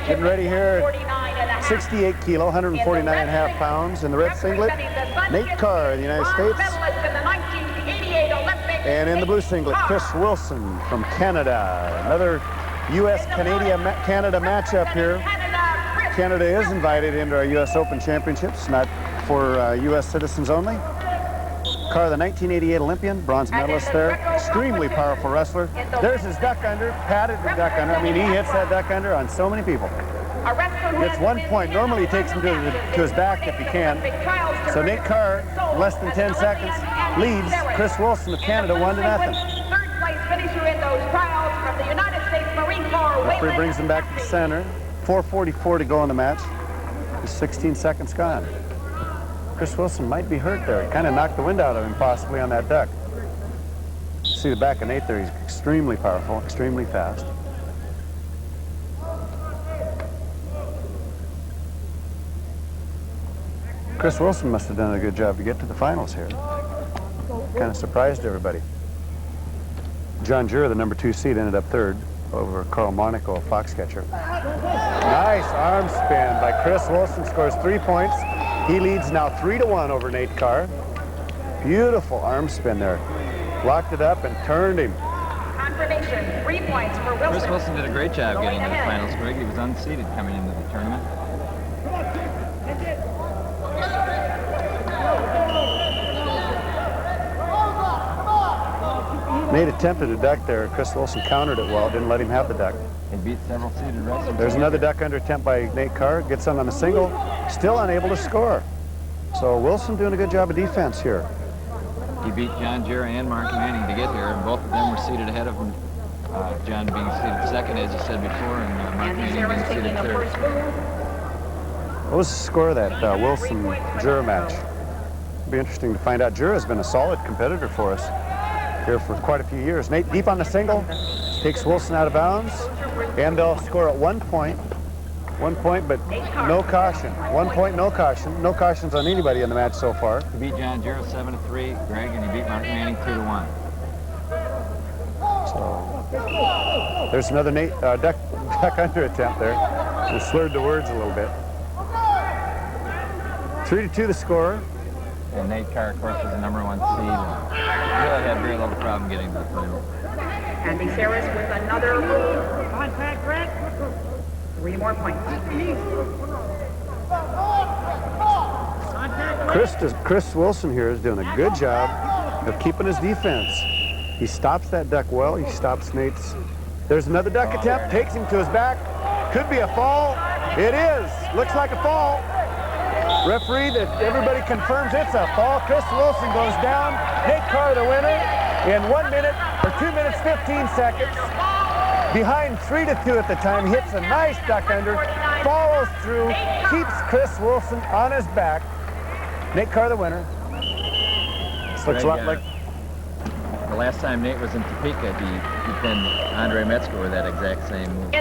Getting ready here at 68 kilo, 149 and a half pounds in the red singlet. Nate Carr of the United States. And in the blue singlet, Chris Wilson from Canada. Another U.S.-Canada matchup here. Canada is invited into our U.S. Open Championships, not for U.S. citizens only. Carr, the 1988 Olympian, bronze medalist there. Extremely powerful wrestler. There's his duck under, patted the duck under. I mean, he hits that duck under on so many people. Gets 1 point. Normally he takes him to his back if he can. So Nate Carr, less than 10 seconds, leads Chris Wilson of Canada 1-0. Third place finisher in those trials from the United States Marine Corps. Referee brings him back to the center. 4:44 to go in the match. Just 16 seconds gone. Chris Wilson might be hurt there. He kind of knocked the wind out of him possibly on that duck. See the back of Nate there. He's extremely powerful, extremely fast. Chris Wilson must have done a good job to get to the finals here. Kind of surprised everybody. John Jura, the number 2 seed, ended up third over Carl Monaco, a foxcatcher. Nice arm spin by Chris Wilson, scores 3 points. He leads now 3-1 over Nate Carr. Beautiful arm spin there. Locked it up and turned him. Confirmation, 3 points for Wilson. Chris Wilson did a great job getting to the finals, Greg. He was unseeded coming into the tournament. Nate attempted a duck there. Chris Wilson countered it well, didn't let him have the duck. He beat several seeded wrestlers. There's another duck under attempt by Nate Carr. Gets on a single, still unable to score. So Wilson doing a good job of defense here. He beat John Jura and Mark Manning to get here, and both of them were seated ahead of him. John being seated second, as you said before, and Mark Manning being seated third. What was the score of that Wilson-Jura match? It'll be interesting to find out. Jura's been a solid competitor for us here for quite a few years. Nate deep on the single, takes Wilson out of bounds, and they'll score at 1 point. 1 point, but no caution. 1 point, no caution. No cautions on anybody in the match so far. He beat John Jura 7-3, Greg, and he beat Mark Manning 2-1. So there's another Nate duck under attempt there. He slurred the words a little bit. 3-2 the score. And Nate Carr, of course, was the number 1 seed, and really had very little problem getting to the final. Andy Saris with another contact red. 3 more points. Chris Wilson here is doing a good job of keeping his defense. He stops that duck well. He stops Nate's. There's another duck attempt. Takes him to his back. Could be a fall. It is. Looks like a fall. Referee, that everybody confirms it's a fall. Chris Wilson goes down. Nate Carr the winner in 1 minute or 2 minutes 15 seconds. Behind 3-2 at the time, hits a nice duck under, follows through, keeps Chris Wilson on his back. Nate Carr the winner. This looks a lot like... The last time Nate was in Topeka, he pinned Andre Metzger with that exact same move.